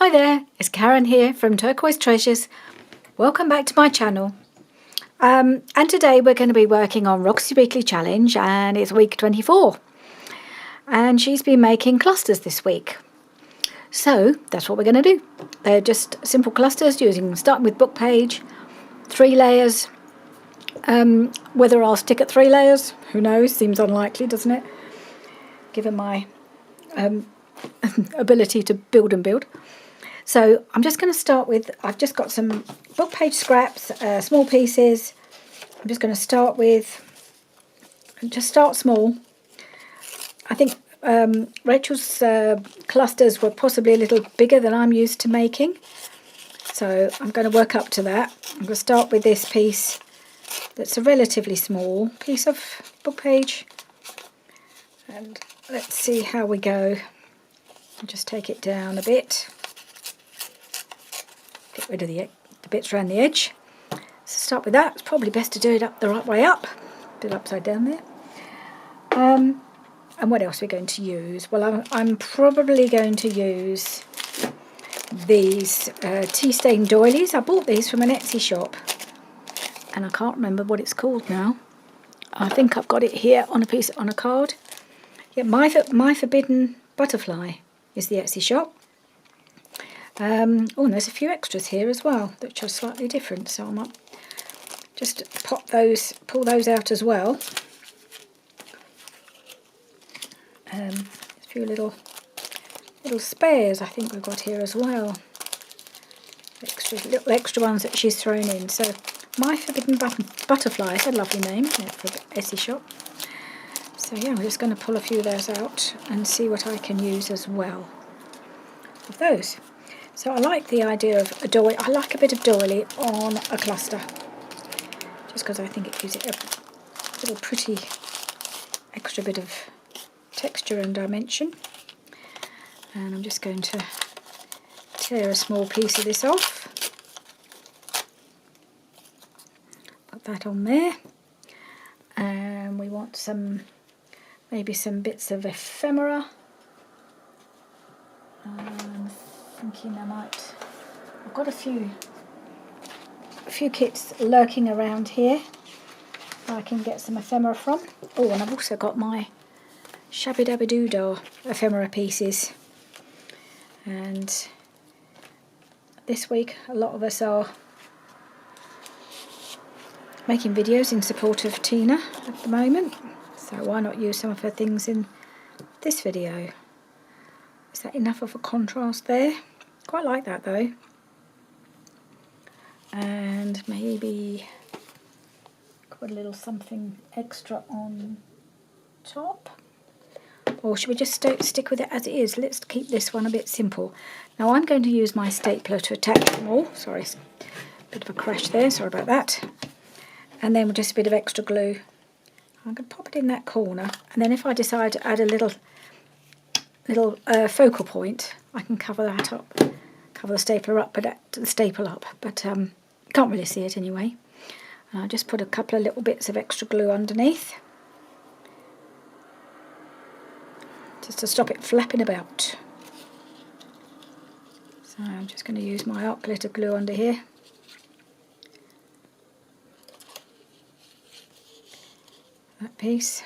Hi there, it's Karen here from Turquoise Treasures. Welcome back to my channel. And today we're going to be working on Roxy's Weekly Challenge, and it's week 24. And she's been making clusters this week. So that's what we're going to do. They're just simple clusters starting with book page, 3 layers. Whether I'll stick at 3 layers, who knows, seems unlikely, doesn't it? Given my ability to build and build. So I'm just going to start with, I've just got some book page scraps, small pieces. I'm just going to start with, just start small. I think Rachel's clusters were possibly a little bigger than I'm used to making. So I'm going to work up to that. I'm going to start with this piece that's a relatively small piece of book page. And let's see how we go. I'll just take it down a bit. Get rid of the bits around the edge. So start with that. It's probably best to do it up the right way up. A bit upside down there. And what else are we going to use? Well, I'm probably going to use these tea stain doilies. I bought these from an Etsy shop, and I can't remember what it's called now. I think I've got it here on a card. Yeah, My Forbidden Butterfly is the Etsy shop. And there's a few extras here as well that are slightly different, so I might just pull those out as well. A few little spares I think we've got here as well. Little extra ones that she's thrown in. So My Forbidden Butterfly, it's a lovely name, isn't it, for the Etsy shop. So yeah, I'm just going to pull a few of those out and see what I can use as well of those. So I like the idea of a doily. I like a bit of doily on a cluster, just because I think it gives it a little pretty extra bit of texture and dimension. And I'm just going to tear a small piece of this off. Put that on there. And we want maybe some bits of ephemera. Thinking I've got a few kits lurking around here I can get some ephemera from. Oh, and I've also got my Shabby Dabby Doodah ephemera pieces. And this week a lot of us are making videos in support of Tina at the moment, so why not use some of her things in this video? Is that enough of a contrast there? Quite like that though. And maybe put a little something extra on top. Or should we just stick with it as it is? Let's keep this one a bit simple. Now I'm going to use my stapler to attach them all. Sorry, bit of a crash there, sorry about that. And then just a bit of extra glue. I'm going to pop it in that corner, and then if I decide to add a little focal point, I can cover that up, cover the stapler up, but you can't really see it anyway. And I'll just put a couple of little bits of extra glue underneath, just to stop it flapping about. So I'm just going to use my art glitter glue under here. That piece.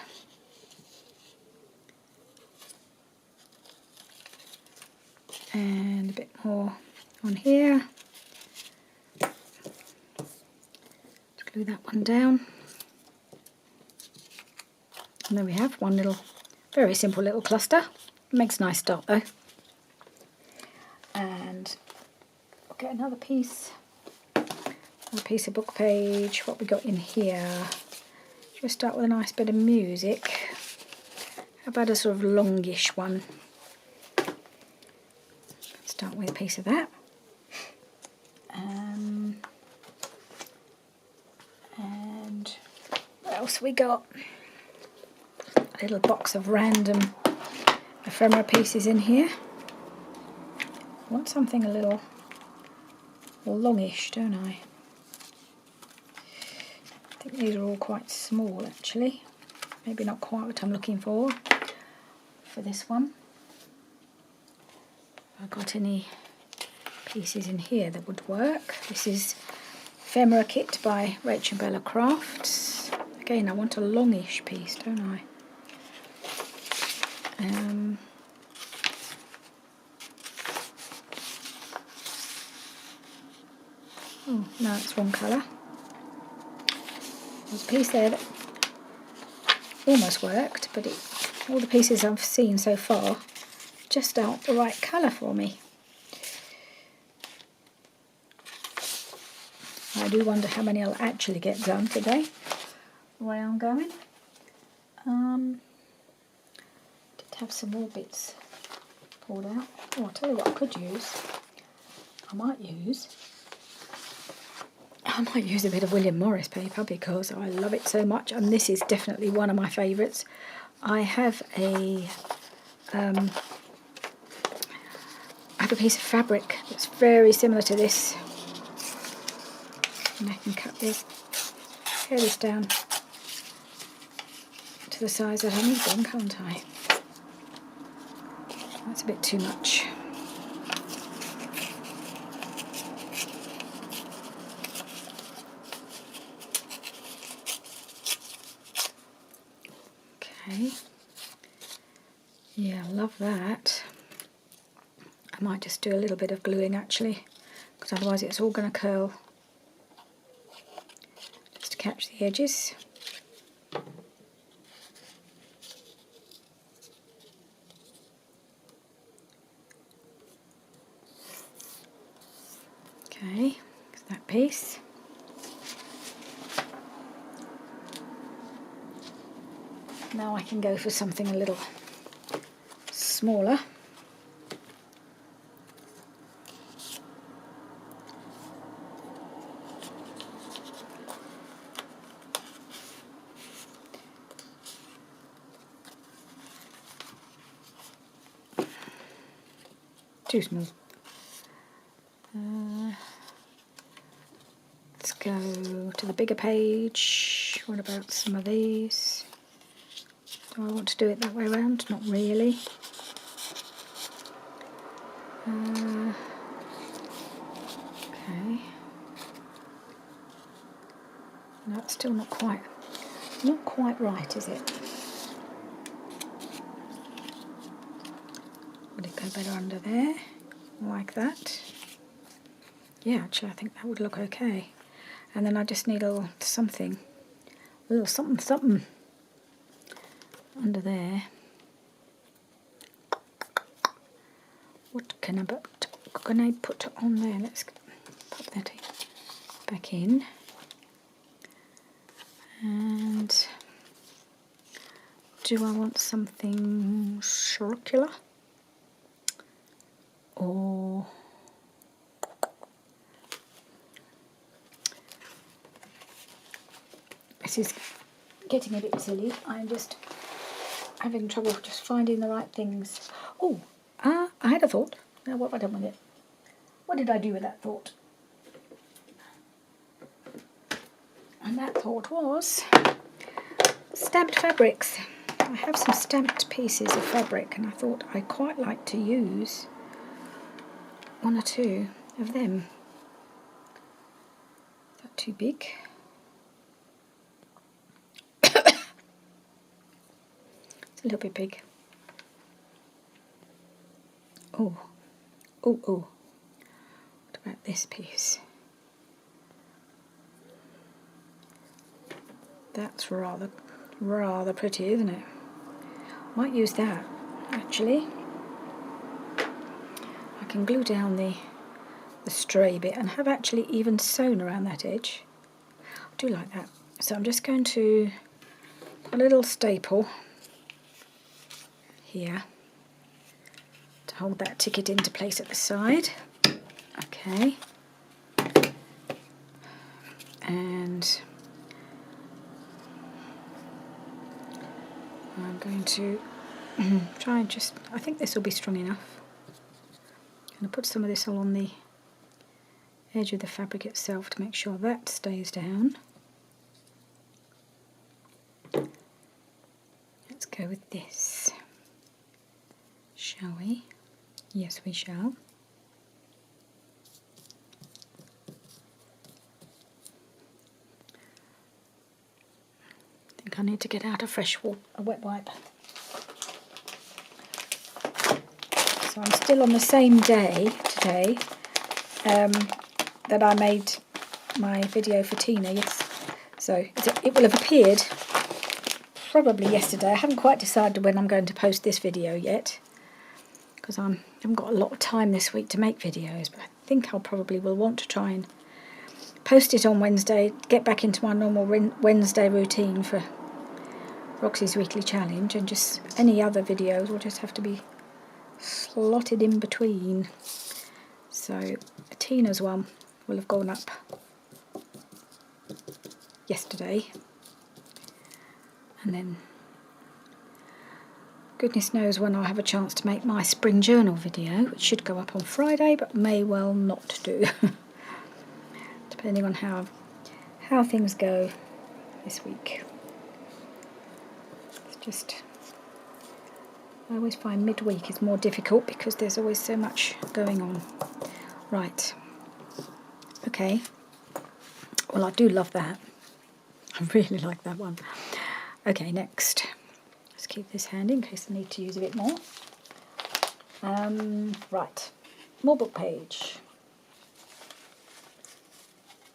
And a bit more on here. Glue that one down. And then we have one little, very simple little cluster. It makes a nice start though. And we'll get another piece of book page. What we got in here? Should we start with a nice bit of music? How about a sort of longish one? Start with a piece of that. And what else we got? A little box of random ephemera pieces in here. I want something a little longish, don't I? I think these are all quite small actually. Maybe not quite what I'm looking for this one. Have I got any pieces in here that would work. This is Ephemera Kit by Rachel Bella Crafts. Again, I want a longish piece, don't I? Oh, no, it's wrong colour. There's a piece there that almost worked, but all the pieces I've seen so far just aren't the right colour for me. I do wonder how many I'll actually get done today, the way I'm going. Did have some more bits pulled out. Oh, I'll tell you what I could use. I might use a bit of William Morris paper because I love it so much, and this is definitely one of my favourites. I have a piece of fabric that's very similar to this, and I can cut this, tear this down to the size that I need them, can't I? That's a bit too much. Okay. Yeah, I love that. I might just do a little bit of gluing actually, because otherwise it's all going to curl. Just to catch the edges. Okay, that's that piece. Now I can go for something a little smaller. Too small. Let's go to the bigger page. What about some of these? Do I want to do it that way around? Not really. Okay. No, it's still not quite right, is it? Would it go better under there? Like that? Yeah, actually I think that would look okay. And then I just need a little something under there. What can I put on there? Let's pop that back in. And do I want something circular? Or this is getting a bit silly. I'm just having trouble just finding the right things. Oh, I had a thought. Now what have I done with it? What did I do with that thought? And that thought was stamped fabrics. I have some stamped pieces of fabric and I thought I'd quite like to use one or two of them. Is that too big? It's a little bit big. Oh. What about this piece? That's rather pretty, isn't it? Might use that, actually. I can glue down the stray bit and have actually even sewn around that edge. I do like that. So I'm just going to put a little staple here to hold that ticket into place at the side. Okay. And I'm going to try and I think this will be strong enough. I'm going to put some of this along the edge of the fabric itself to make sure that stays down. Let's go with this, shall we? Yes, we shall. think I need to get out a a wet wipe. So I'm still on the same day today that I made my video for Tina. Yes, so it will have appeared probably yesterday. I haven't quite decided when I'm going to post this video yet, because I haven't got a lot of time this week to make videos, but I think I'll probably will want to try and post it on Wednesday, get back into my normal Wednesday routine for Roxy's weekly challenge, and just any other videos will just have to be slotted in between. So Tina's one will have gone up yesterday, and then goodness knows when I'll have a chance to make my spring journal video, which should go up on Friday but may well not do depending on how things go this week. It's just, I always find midweek is more difficult because there's always so much going on. Right, okay, well I do love that. I really like that one. Okay, next. Let's keep this handy in case I need to use a bit more. Right, more book page.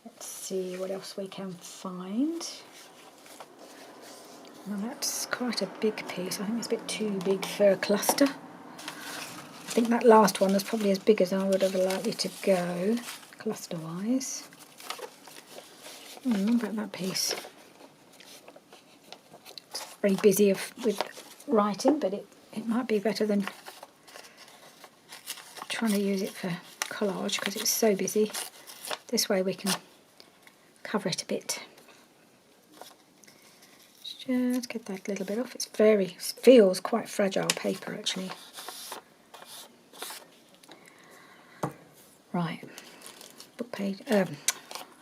Let's see what else we can find. Well, that's quite a big piece. I think it's a bit too big for a cluster. I think that last one was probably as big as I would have allowed it to go, cluster-wise. What about that piece? It's very busy with writing, but it might be better than trying to use it for collage because it's so busy. This way we can cover it a bit. Just get that little bit off. It feels quite fragile paper actually. Right, book page. I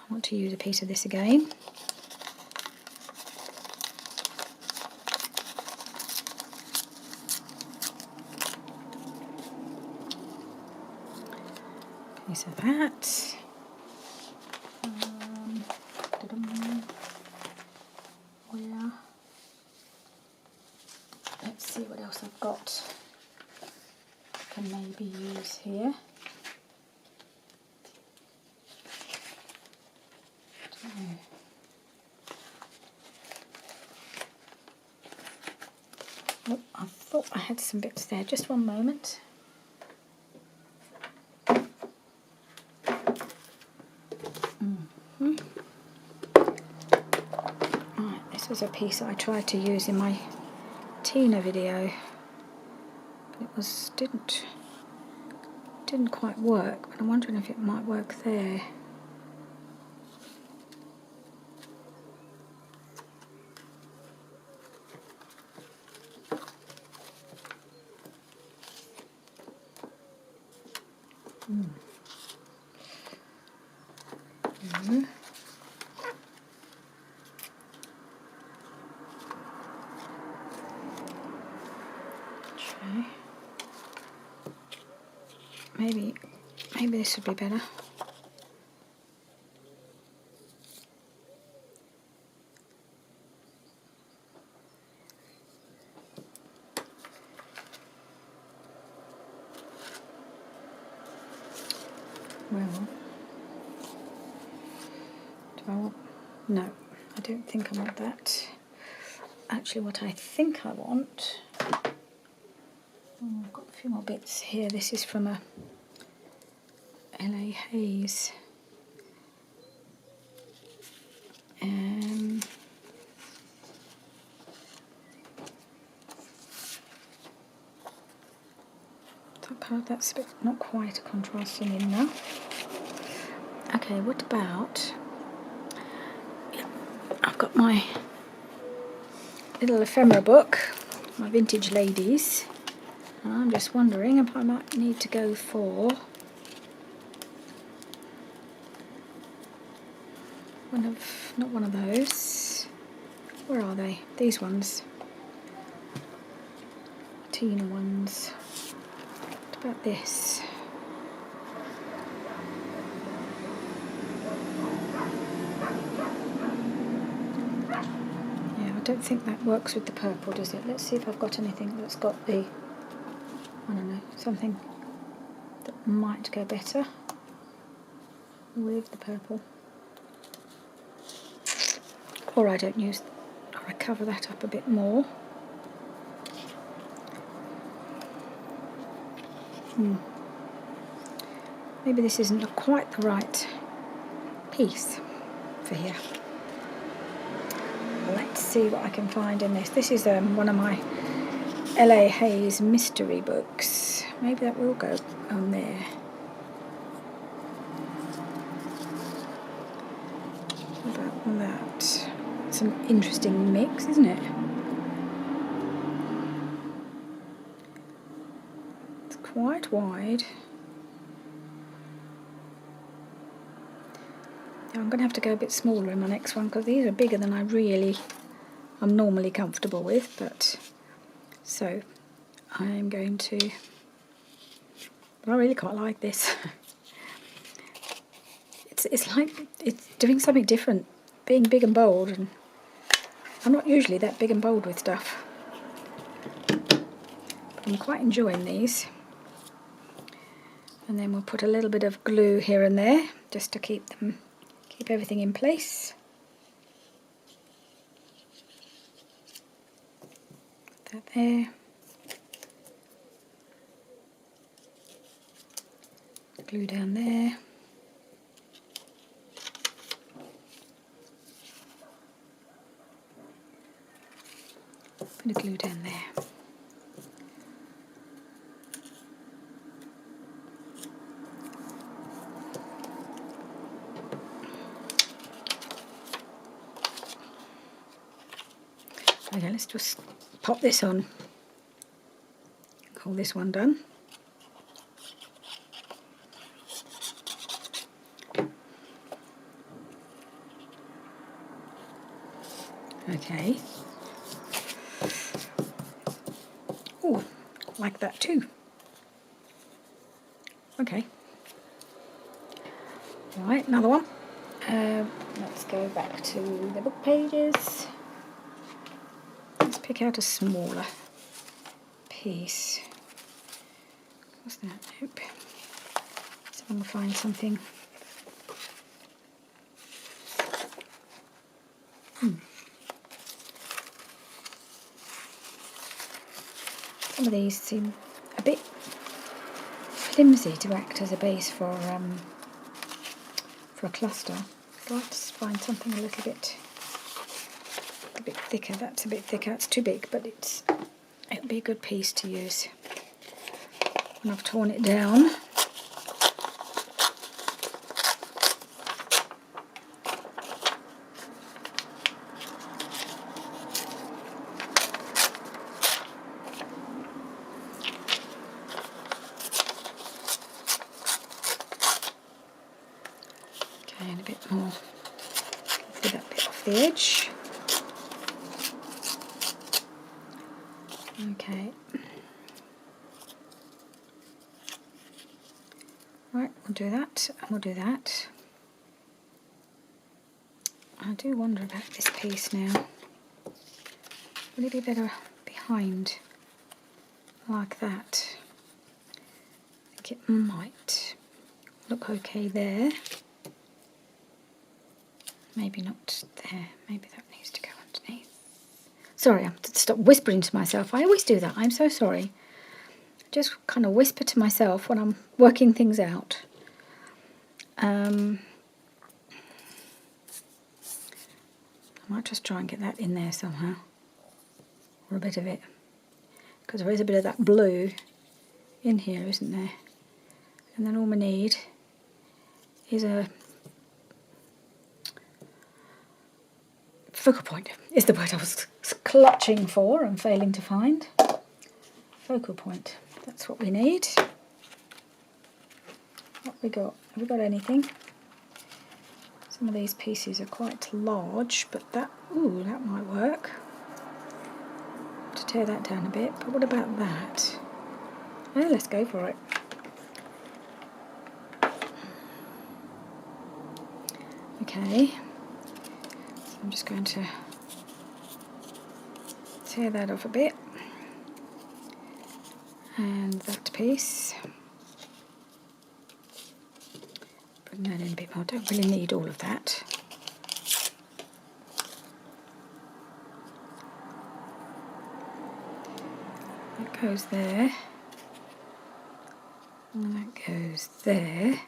want to use a piece of this again. Piece of that. Where? Let's see what else I've got. I can maybe use here. Oh, I thought I had some bits there. Just one moment. Right, this was a piece that I tried to use in my Tina video, but it didn't quite work. But I'm wondering if it might work there. Okay. Maybe this would be better. Well, do I want? No, I don't think I want that. Actually, what I think I want, I've got a few more bits here. This is from a LA Hayes. That part, that's a bit not quite contrasting enough. Okay, what about? Yeah, I've got my little ephemera book, my Vintage Ladies, and I'm just wondering if I might need to go for not one of those. Where are they? These ones. Tina ones. What about this? Yeah, don't think that works with the purple, does it? Let's see if I've got anything that's got the, I don't know, something that might go better with the purple. Or I don't use, or I cover that up a bit more. Maybe this isn't quite the right piece for here. Let's see what I can find in this. This is one of my L.A. Hayes mystery books. Maybe that will go on there. What about that? It's an interesting mix, isn't it? It's quite wide. I'm going to have to go a bit smaller in my next one because these are bigger than I'm normally comfortable with, but so I'm going to, but I really quite like this. It's like it's doing something different, being big and bold, and I'm not usually that big and bold with stuff, but I'm quite enjoying these. And then we'll put a little bit of glue here and there just to keep everything in place. Put that there. Glue down there. Bit of glue down there. Okay, let's just pop this on. Call this one done. Okay. Oh, like that too. Okay. Right, another one. Let's go back to the book pages. Let's pick out a smaller piece. What's that? Nope. So I'm going to find something. Some of these seem a bit flimsy to act as a base for a cluster. I'd like to find something a bit thicker. That's a bit thicker. It's too big, but it'll be a good piece to use when I've torn it down. Okay, and a bit more. Get that bit off the edge. Okay. Right, we'll do that, and we'll do that. I do wonder about this piece now. Would it be better behind like that? I think it might look okay there. Maybe not there. Maybe that needs to go underneath. Sorry, I have to stop whispering to myself. I always do that. I'm so sorry. Just kind of whisper to myself when I'm working things out. I might just try and get that in there somehow, or a bit of it, because there is a bit of that blue in here, isn't there? And then all we need is a focal point, is the word I was clutching for and failing to find. Focal point, that's what we need. What we got? Have we got anything? Some of these pieces are quite large, but that might work. To tear that down a bit, but what about that? Oh, let's go for it. Okay, so I'm just going to tear that off a bit. And that piece. Bring that in a bit more. I don't really need all of that. That goes there. And that goes there.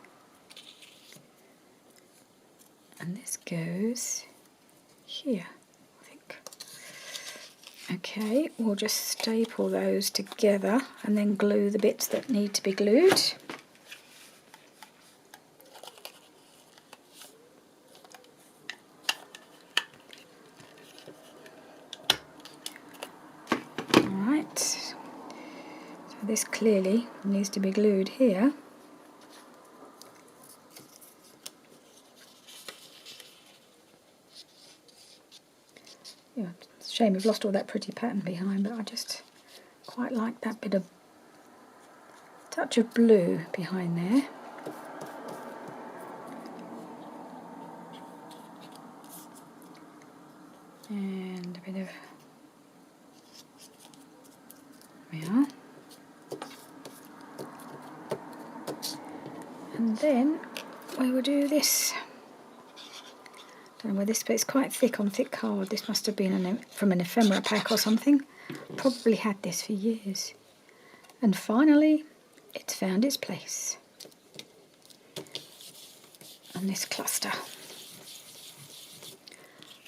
And this goes here, I think. Okay, we'll just staple those together and then glue the bits that need to be glued. Alright, so this clearly needs to be glued here. Yeah, it's a shame we've lost all that pretty pattern behind, but I just quite like that bit of touch of blue behind there. And a bit of, there we are. And then we will do this. Don't know where this, but it's quite thick on thick card. This must have been from an ephemera pack or something. Probably had this for years. And finally, it's found its place on this cluster.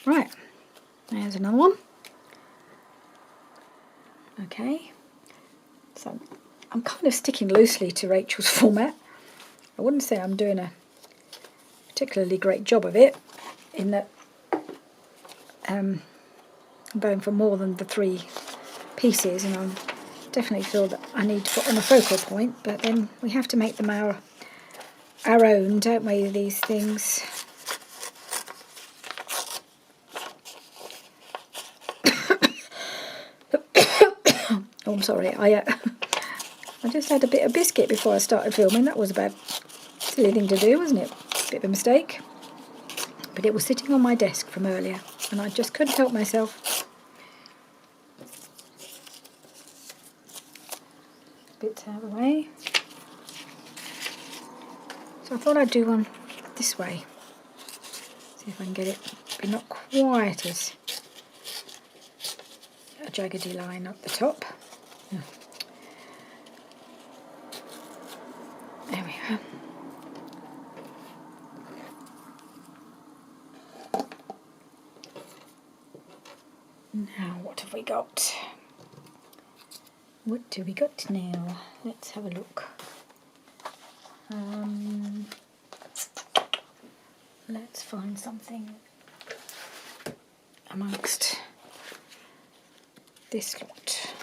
Right, there's another one. Okay, so I'm kind of sticking loosely to Rachel's format. I wouldn't say I'm doing a particularly great job of it, in that I'm going for more than the 3 pieces, and I definitely feel that I need to put on a focal point, but then we have to make them our own, don't we, these things. Oh, I'm sorry, I just had a bit of biscuit before I started filming. That was a bad, silly thing to do, wasn't it? Bit of a mistake. But it was sitting on my desk from earlier, and I just couldn't help myself. Bits out of the way. So I thought I'd do one this way. See if I can get it, but not quite as a jaggedy line up the top. Yeah. There we go. Now, what have we got? What do we got now? Let's have a look. Let's find something amongst this lot.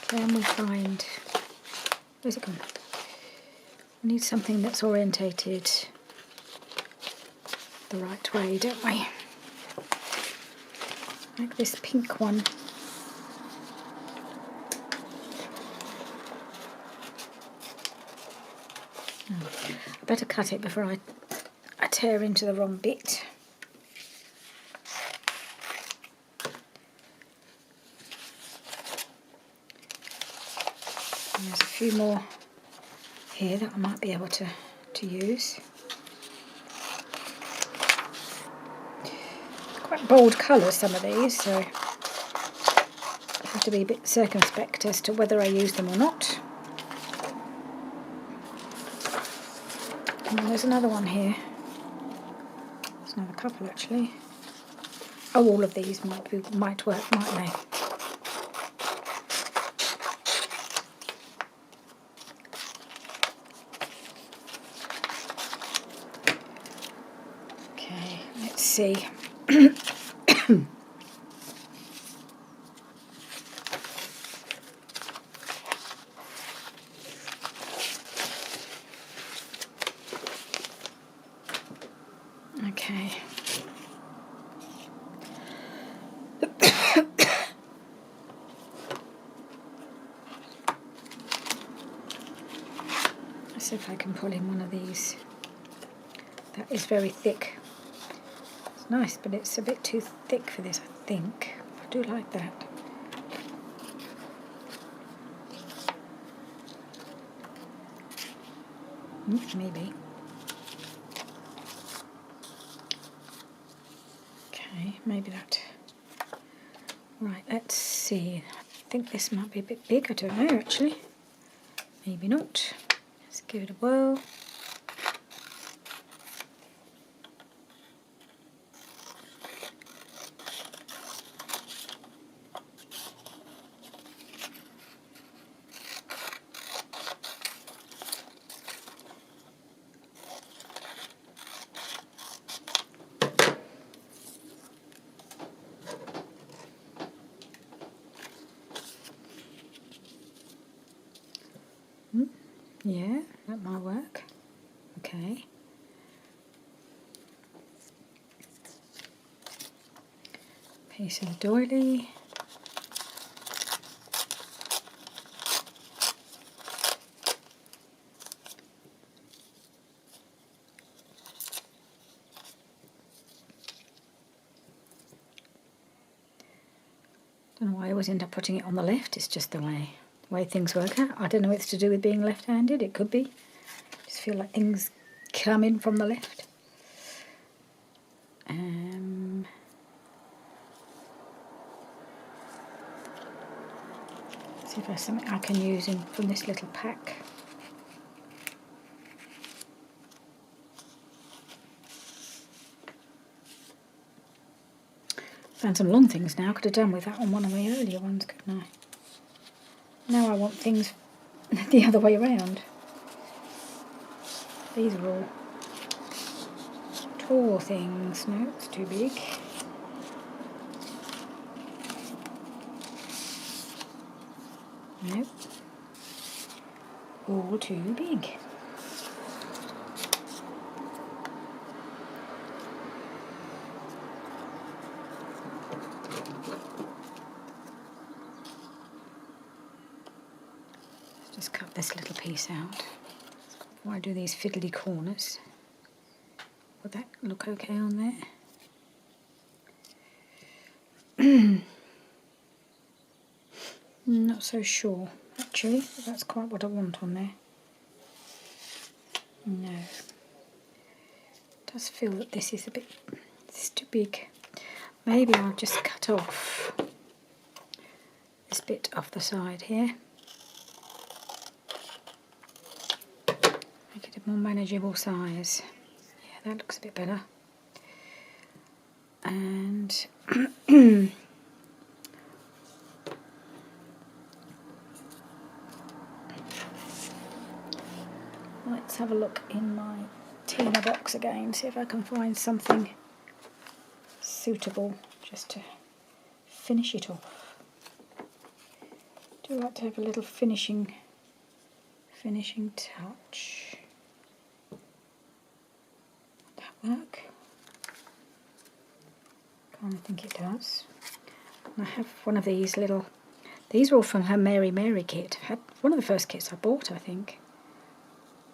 Can we find... Where's it gone? We need something that's orientated the right way, don't we? Like this pink one. I better cut it before I tear into the wrong bit. And there's a few more here that I might be able to use. Quite bold colours, some of these, so I have to be a bit circumspect as to whether I use them or not. And there's another one here. There's another couple actually. Oh, all of these might work, mightn't they? Okay, let's see. Okay. Let's see if I can pull in one of these. That is very thick. It's nice, but it's a bit too thick for this, I think. do like that. Maybe. Okay, maybe that. Right, let's see. I think this might be a bit big. I don't know, actually. Maybe not. Let's give it a whirl. Yeah, that might work. Okay. Piece of the doily. Don't know why I always end up putting it on the left. It's just the way things work out. I don't know if it's to do with being left-handed. It could be. Just feel like things come in from the left. See if there's something I can use from this little pack. Found some long things now. Could have done with that on one of my earlier ones, couldn't I? Now I want things the other way around. These are all tall things. No, it's too big. Nope. All too big. Let's just cut this little piece out before I do these fiddly corners. Would that look okay on there? Not so sure, actually. That's quite what I want on there. No. It does feel that this is it's too big. Maybe I'll just cut off this bit off the side here. Make it a more manageable size. Yeah, that looks a bit better. And let's have a look in my Tina box again, see if I can find something suitable just to finish it off. Do like to have a little finishing touch. Would that work? Kind of think it does. And I have one of these little. These are all from her Mary kit. Had one of the first kits I bought, I think.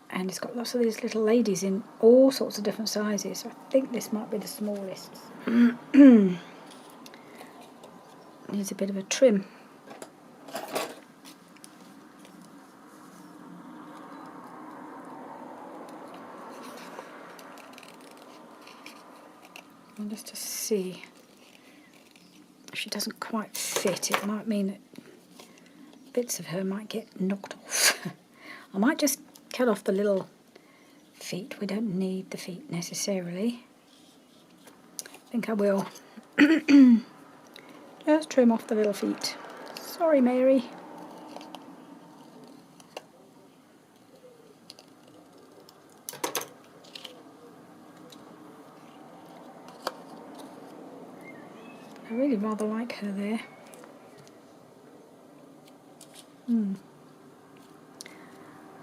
And it's got lots of these little ladies in all sorts of different sizes. I think this might be the smallest. Needs a bit of a trim. And just to see if she doesn't quite fit, it might mean that bits of her might get knocked off. I might just cut off the little feet. We don't need the feet necessarily. I think I will. Just trim off the little feet. Sorry, Mary. I really rather like her there.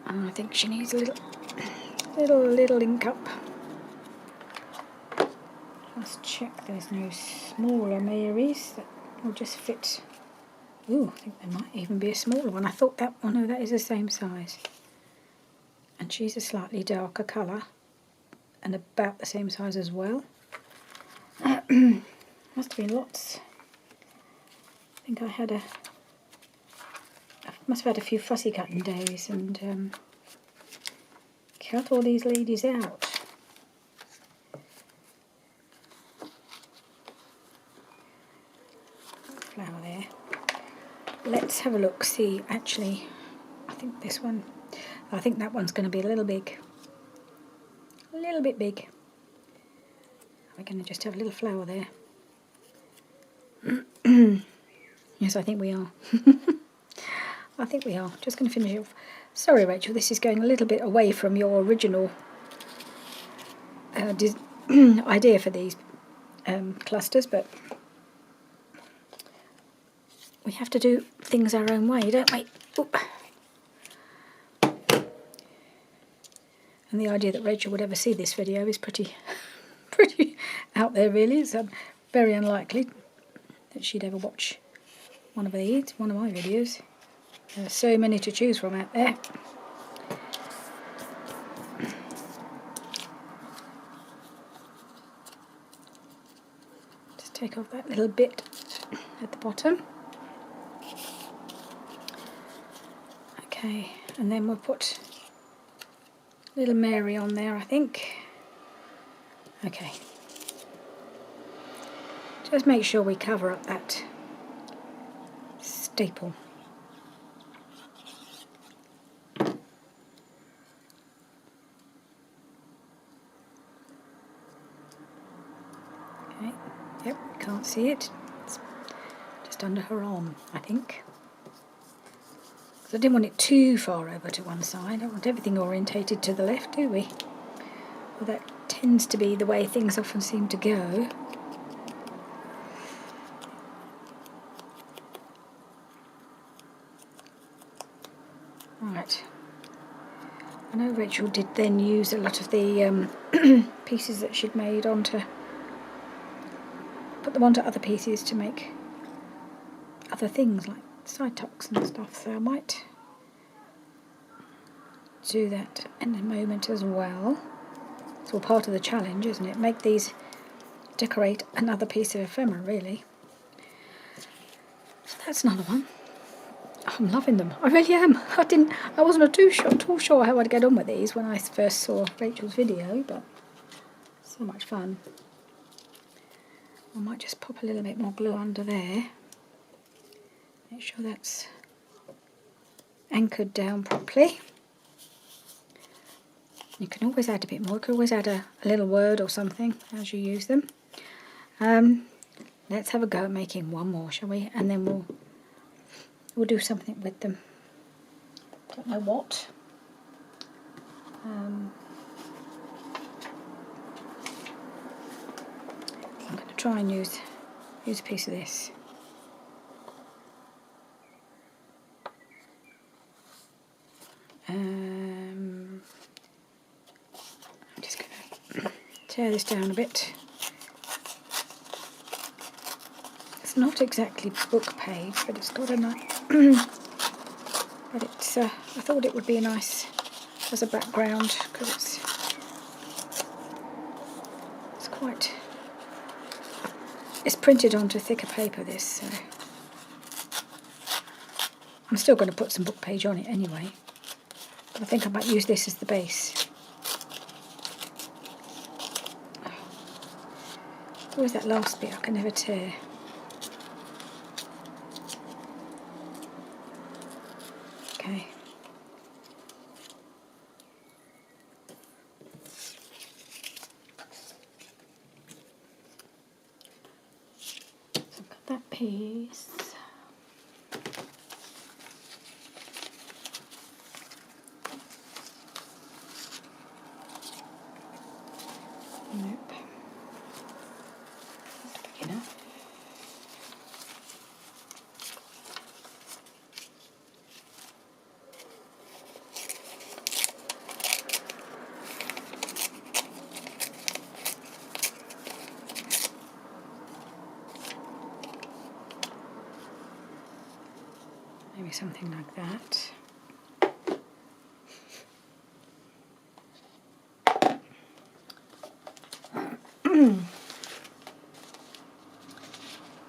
And I think she needs a little ink up. Just check there's no smaller Marys that will just fit. Ooh, I think there might even be a smaller one. I thought that one, no, that is the same size. And she's a slightly darker colour and about the same size as well. Must have been lots think I must have had a few fussy cutting days and cut all these ladies out. Flower there. Let's have a look, see, actually, I think that one's going to be a little big. A little bit big. We're going to just have a little flower there. Yes, I think we are. I think we are. Just going to finish off. Sorry, Rachel, this is going a little bit away from your original idea for these clusters, but we have to do things our own way, don't we? Oop. And the idea that Rachel would ever see this video is pretty out there, really. It's very unlikely that she'd ever watch one of my videos. There's so many to choose from out there. Just take off that little bit at the bottom. Okay, and then we'll put little Mary on there, I think. Okay. Just make sure we cover up that staple. Okay, yep, can't see it. It's just under her arm, I think. Because I didn't want it too far over to one side. I don't want everything orientated to the left, do we? Well, that tends to be the way things often seem to go. Right. I know Rachel did then use a lot of the pieces that she'd made put them onto other pieces to make other things like side tucks and stuff, so I might do that in a moment as well. It's all part of the challenge, isn't it? Make these decorate another piece of ephemera, really. So that's another one. I'm loving them. I really am. I wasn't too sure how I'd get on with these when I first saw Rachel's video, but so much fun. I might just pop a little bit more glue under there. Make sure that's anchored down properly. You can always add a bit more. You can always add a little word or something as you use them. Let's have a go at making one more, shall we? And then we'll do something with them. Don't know what. I'm going to try and use a piece of this. I'm just going to tear this down a bit. It's not exactly book page, but it's got a nice. But it's. I thought it would be nice as a background because it's quite. It's printed onto thicker paper. This, so I'm still going to put some book page on it anyway. But I think I might use this as the base. It's always that last bit I can never tear. Okay. So I've got that piece. Nope. Not big enough. Maybe something like that.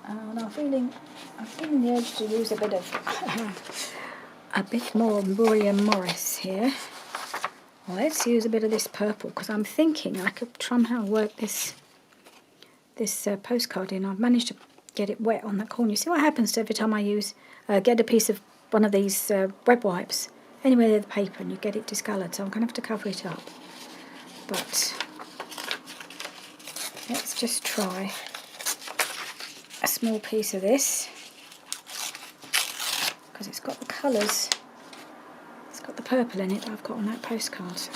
And I'm feeling the to use a bit of a bit more William Morris here. Well, let's use a bit of this purple because I'm thinking I could somehow work this postcard in. I've managed to get it wet on that corner. You see what happens every time I get a piece of one of these web wipes anywhere near the paper and you get it discoloured, so I'm going to have to cover it up. But let's just try a small piece of this because it's got the colours. It's got the purple in it that I've got on that postcard. So.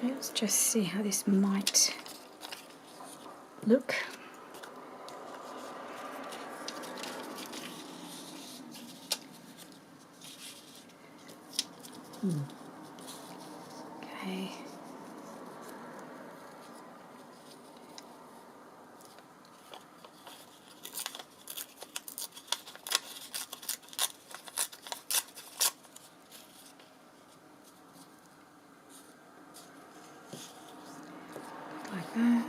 Let's just see how this might look. Okay. Like that.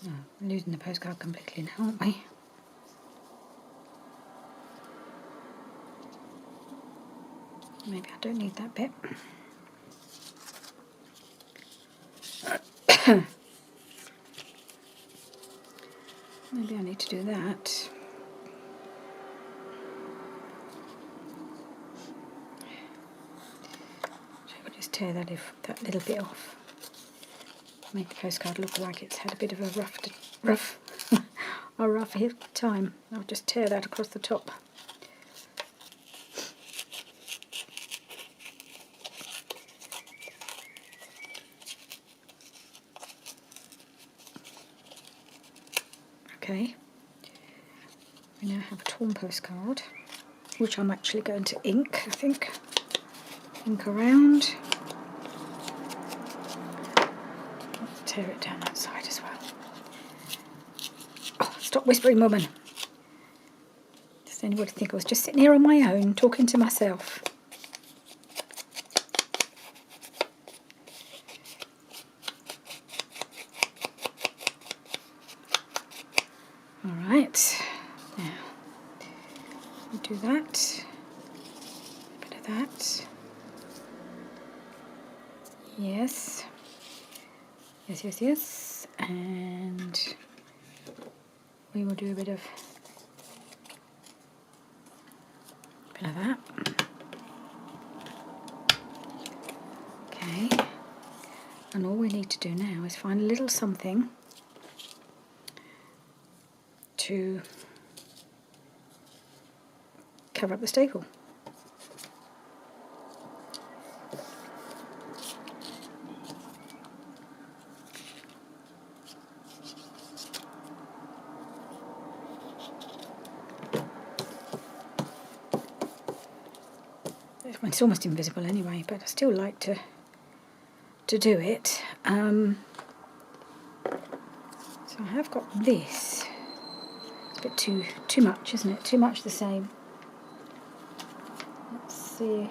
Oh, we're losing the postcard completely now, aren't we? Maybe I don't need that bit. Maybe I need to do that. We'll just tear that little bit off. Make the postcard look like it's had a bit of a rough time. I'll just tear that across the top. Okay, we now have a torn postcard, which I'm actually going to ink, I think. Ink around. Let's tear it down that side as well. Oh, stop whispering, woman. Does anybody think I was just sitting here on my own, talking to myself? Alright, now we do that, a bit of that, yes, and we will do a bit of that. Okay, and all we need to do now is find a little something to cover up the staple. It's almost invisible anyway, but I still like to do it. So I have got this. It's a bit too much, isn't it? Too much the same. Let's see.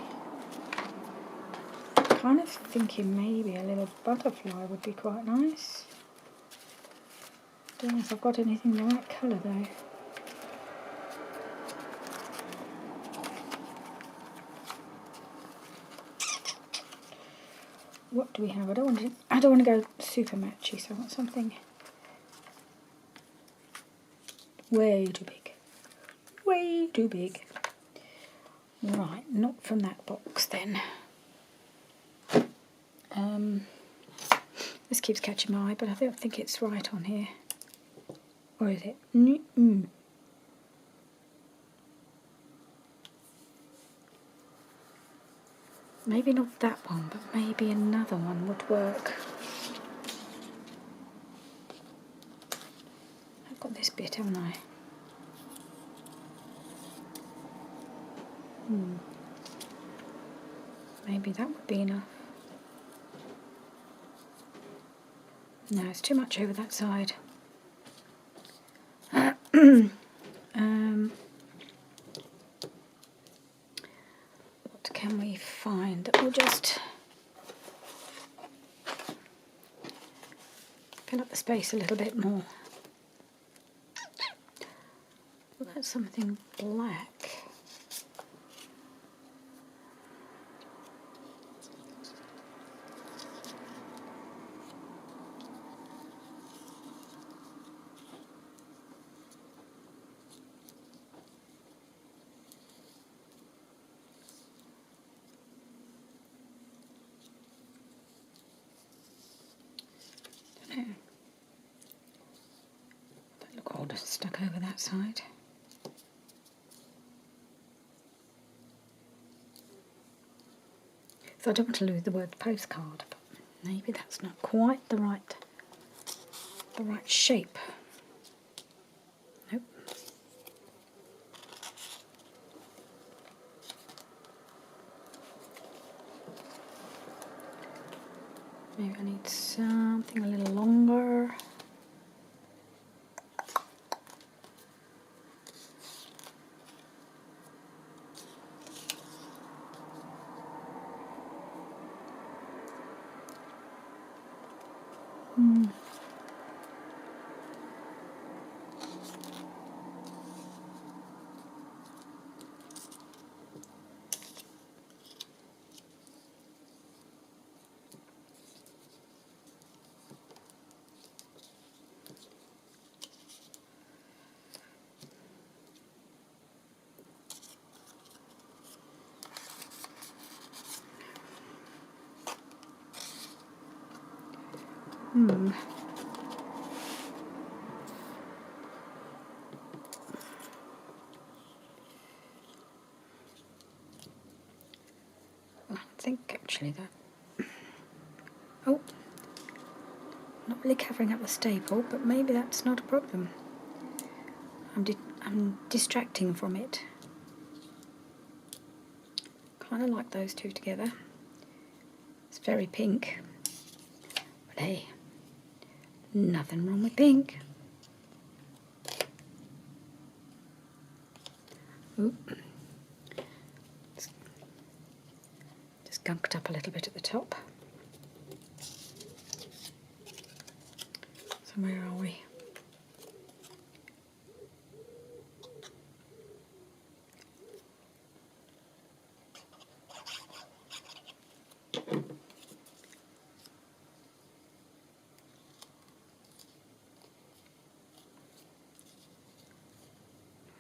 I'm kind of thinking maybe a little butterfly would be quite nice. Don't know if I've got anything the right colour though. What do we have? I don't want to go super matchy, so I want something way too big. Way too big. Right, not from that box then. This keeps catching my eye, but I don't think it's right on here. Or is it? Maybe not that one, but maybe another one would work. I've got this bit, haven't I? Maybe that would be enough. No, it's too much over that side. What can we find that will just fill up the space a little bit more? Well, that's something black. That look odd stuck over that side. So I don't want to lose the word postcard, but maybe that's not quite the right shape. Nope. Maybe I need something a little longer. I think actually that... Oh, not really covering up the staple, but maybe that's not a problem. I'm distracting from it. Kind of like those two together. It's very pink. But hey, nothing wrong with pink. Oop. Just gunked up a little bit at the top. So where are we?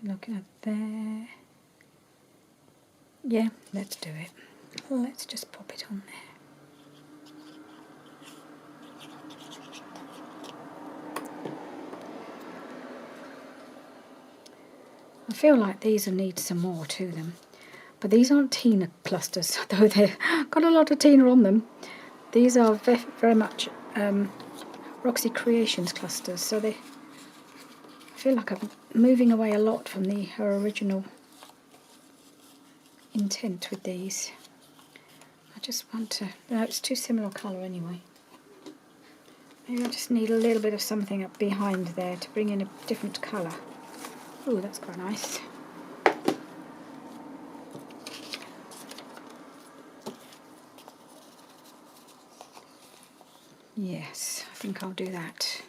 Looking at there. Yeah, let's do it. Let's just pop it on there. I feel like these will need some more to them. But these aren't Tina clusters, though they've got a lot of Tina on them. These are very much Roxy Creations clusters, so I feel like I'm moving away a lot from her original intent with these. I just want to... No, it's too similar colour anyway. Maybe I just need a little bit of something up behind there to bring in a different colour. Oh, that's quite nice. Yes, I think I'll do that.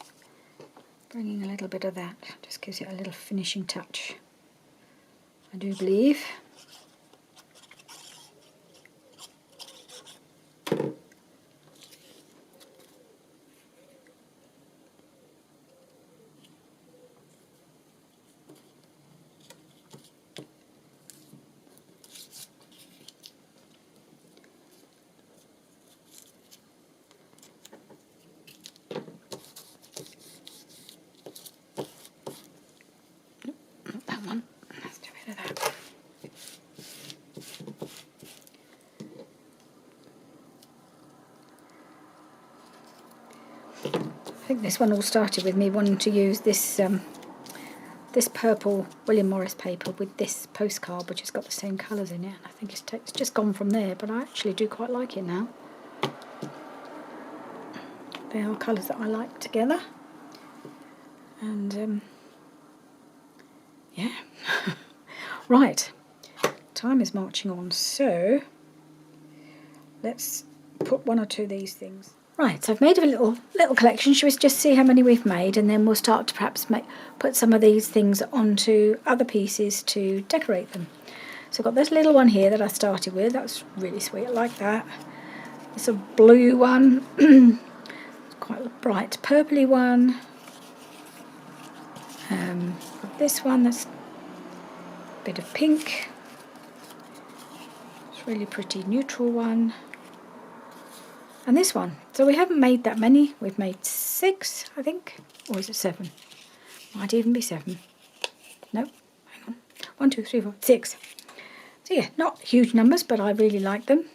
Bringing a little bit of that just gives it a little finishing touch, I do believe. I think this one all started with me wanting to use this this purple William Morris paper with this postcard, which has got the same colours in it. And I think it's just gone from there, but I actually do quite like it now. they are colours that I like together. And yeah. Right, time is marching on, so let's put one or two of these things. Right, so I've made a little collection. Shall we just see how many we've made, and then we'll start to perhaps put some of these things onto other pieces to decorate them. So I've got this little one here that I started with. That's really sweet, I like that. It's a blue one, it's quite a bright purpley one. Got this one that's a bit of pink. It's a really pretty neutral one. And this one. So we haven't made that many. We've made 6, I think. Or is it 7? Might even be 7. No, hang on. 1, 2, 3, 4, 6. So yeah, not huge numbers, but I really like them.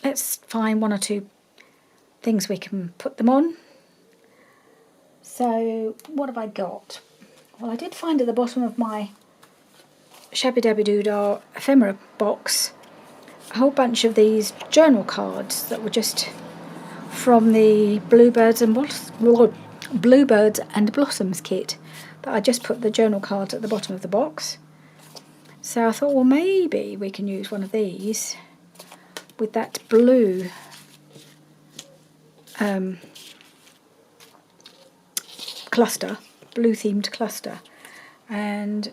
Let's find 1 or 2 things we can put them on. So what have I got? Well, I did find at the bottom of my Shabby Dabby Doodah ephemera box a whole bunch of these journal cards that were just from the Bluebirds and Blossoms kit, that I just put the journal cards at the bottom of the box. So I thought, well, maybe we can use one of these with that blue cluster, blue themed cluster, and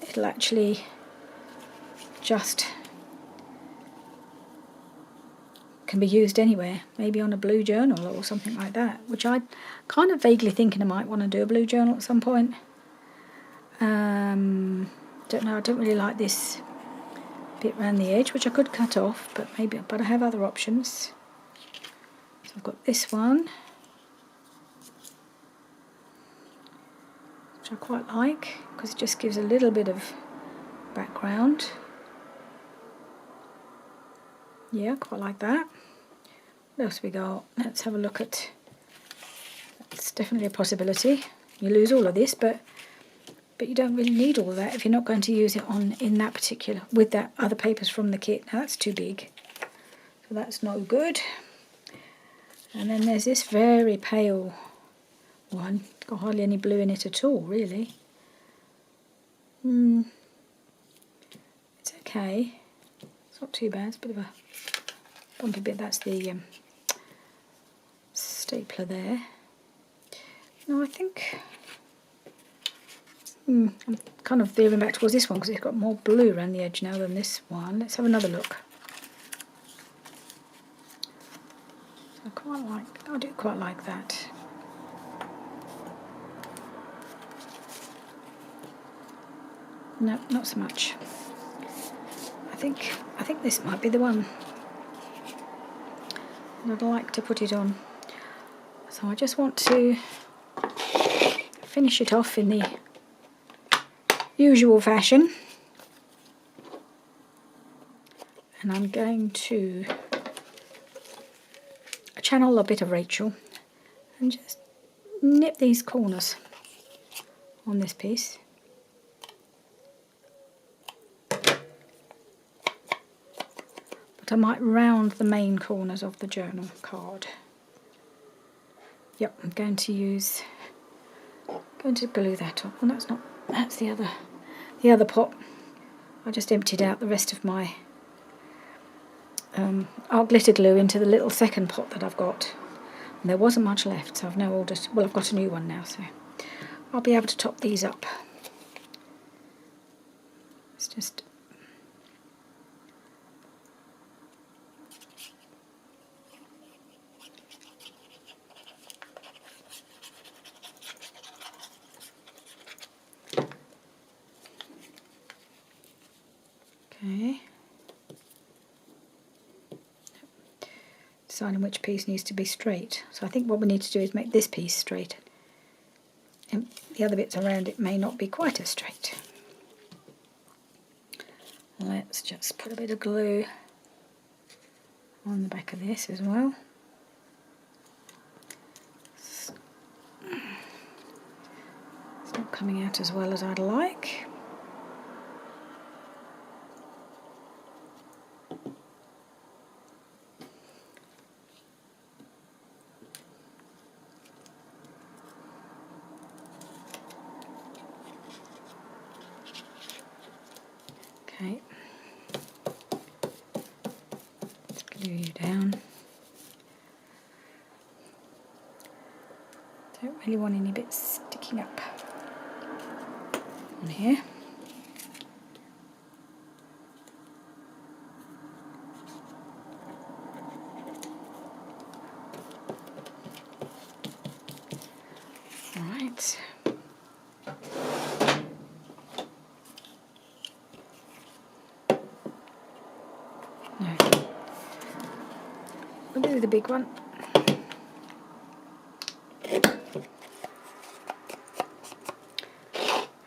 it'll actually just can be used anywhere, maybe on a blue journal or something like that, which I kind of vaguely thinking I might want to do a blue journal at some point. Don't know, I don't really like this bit around the edge, which I could cut off, but I have other options. So I've got this one, which I quite like because it just gives a little bit of background. Yeah, quite like that. What else we got? Let's have a look at. It's definitely a possibility. You lose all of this, but you don't really need all of that if you're not going to use it in that particular with that other papers from the kit. Now that's too big, so that's no good. And then there's this very pale one. Got hardly any blue in it at all, really. It's okay. It's not too bad. It's a bit of a bumpy bit. That's the stapler there. No, I think I'm kind of veering back towards this one because it's got more blue around the edge now than this one. Let's have another look. I do quite like that. No, not so much. I think this might be the one. And I'd like to put it on. So I just want to finish it off in the usual fashion. And I'm going to channel a bit of Rachel and just nip these corners on this piece. But I might round the main corners of the journal card. Yep, I'm going to glue that up. Well, that's the other pot. I just emptied out the rest of my art glitter glue into the little second pot that I've got. And there wasn't much left, so I've now ordered, well, I've got a new one now, so I'll be able to top these up. It's just okay. Deciding which piece needs to be straight. So I think what we need to do is make this piece straight. And the other bits around it may not be quite as straight. Let's just put a bit of glue on the back of this as well. It's not coming out as well as I'd like. Okay. Let's glue you down. Don't really want any bits sticking up on here. Right. No. We'll do the big one.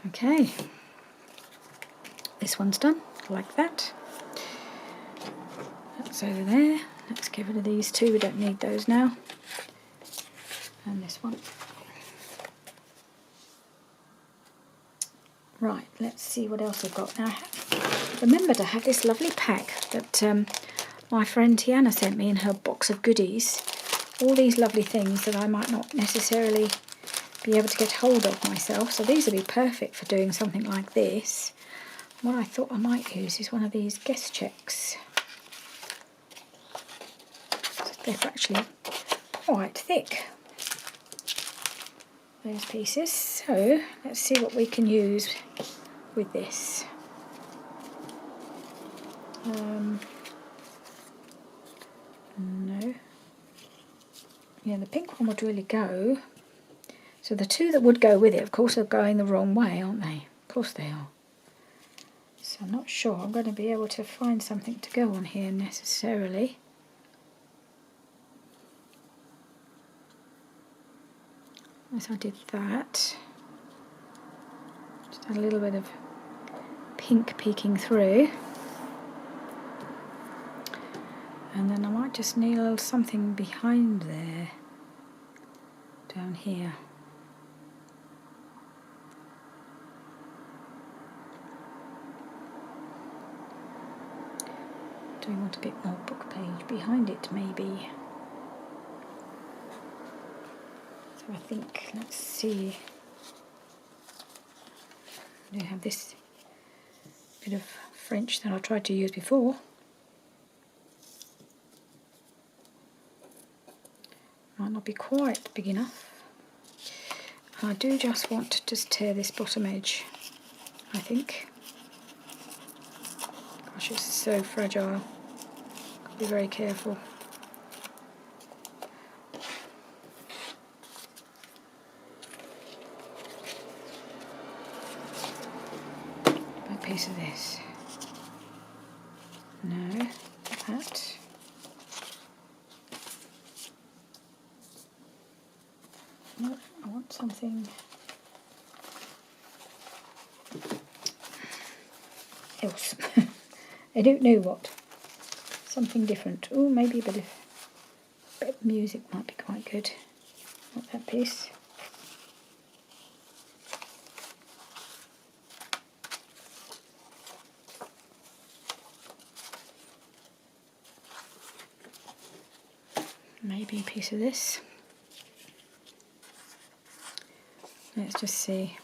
Okay. This one's done, like that. That's over there. Let's get rid of these two, we don't need those now. And this one. Right, let's see what else I've got. Now, remember to have this lovely pack that my friend Tiana sent me in her box of goodies. All these lovely things that I might not necessarily be able to get hold of myself. So these would be perfect for doing something like this. What I thought I might use is one of these guess checks. They're actually quite thick, those pieces. So let's see what we can use with this. No. Yeah, the pink one would really go. So the two that would go with it, of course, are going the wrong way, aren't they? Of course they are. So I'm not sure I'm going to be able to find something to go on here necessarily. As I did that. Just had a little bit of pink peeking through. And then I might just nail something behind there, down here. Do we want a bit more book page behind it, maybe? So I think, let's see. I have this bit of French that I tried to use before. Might not be quite big enough. I do just want to just tear this bottom edge, I think. Gosh, it's so fragile. Got to be very careful. A piece of this. No, that. No, I want something else. I don't know what. Something different. Oh, maybe a bit of music might be quite good. Not that piece. Maybe a piece of this. Let's just see.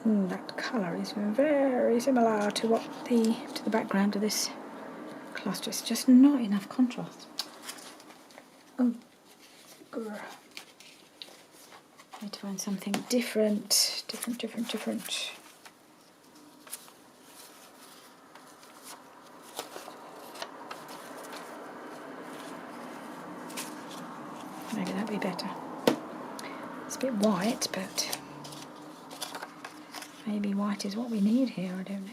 That colour is very similar to what the background of this cluster. It's just not enough contrast. Oh, grr. Need to find something different. Maybe that'd be better. It's a bit white, but maybe white is what we need here, I don't know.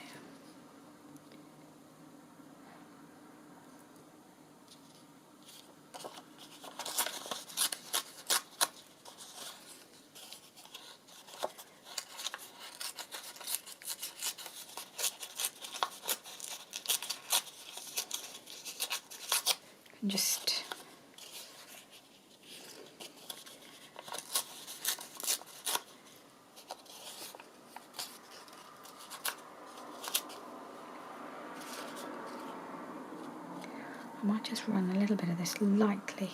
might just run a little bit of this lightly.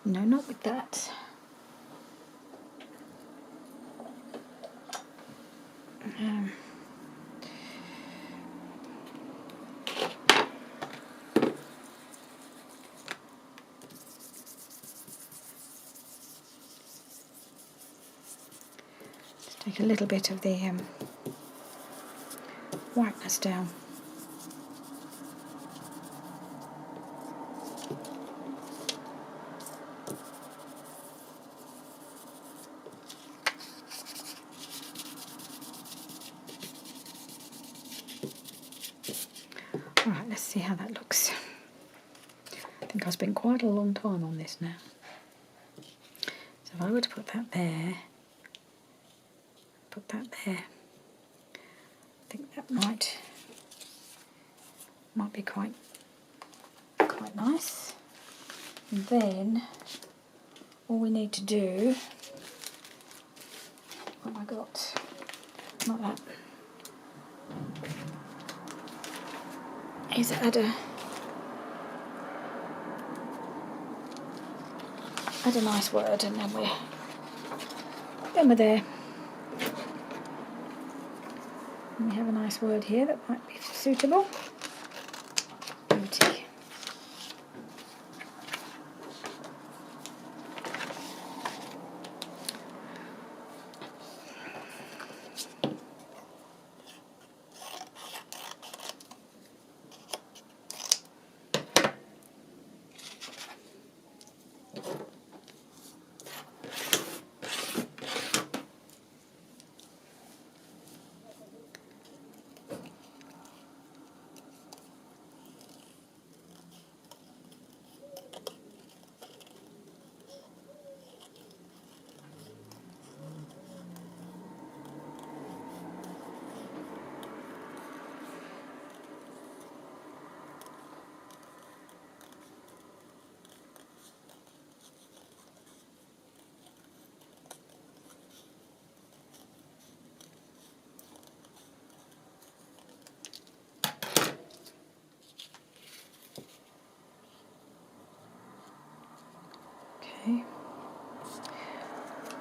No, not with that. Just take a little bit of the whiteness down. Alright, let's see how that looks. I think I've spent quite a long time on this now. So if I were to put that there, I think that might be quite nice. And then all we need to do, what have I got? Not that. Is add a nice word, and then we're there. And we have a nice word here that might be suitable. Beauty.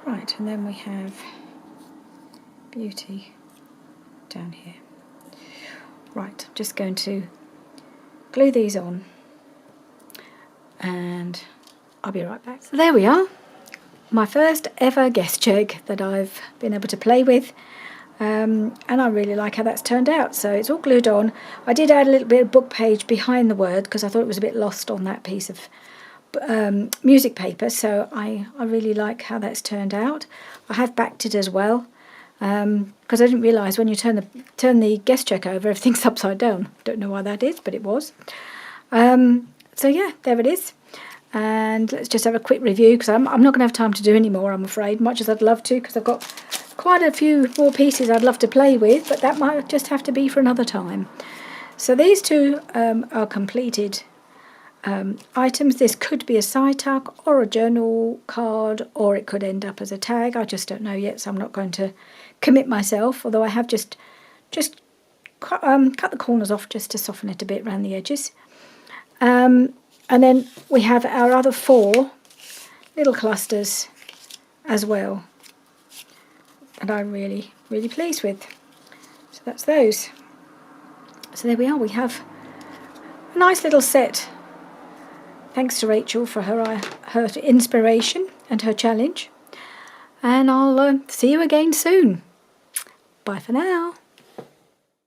Right, and then we have beauty down here. Right, I'm just going to glue these on and I'll be right back. So there we are, my first ever guest check that I've been able to play with. And I really like how that's turned out. So it's all glued on. I did add a little bit of book page behind the word because I thought it was a bit lost on that piece of music paper, so I really like how that's turned out. I have backed it as well because I didn't realise when you turn the guest check over, everything's upside down. Don't know why that is, but it was. So yeah, there it is. And let's just have a quick review because I'm not going to have time to do any more, I'm afraid, much as I'd love to, because I've got quite a few more pieces I'd love to play with, but that might just have to be for another time. So these two are completed items. This could be a side tuck or a journal card, or it could end up as a tag. I just don't know yet, so I'm not going to commit myself, although I have just cut the corners off just to soften it a bit around the edges. And then we have our other 4 little clusters as well that I'm really pleased with. So that's those. So there we are, we have a nice little set. Thanks to Rachel for her inspiration and her challenge. And I'll see you again soon. Bye for now.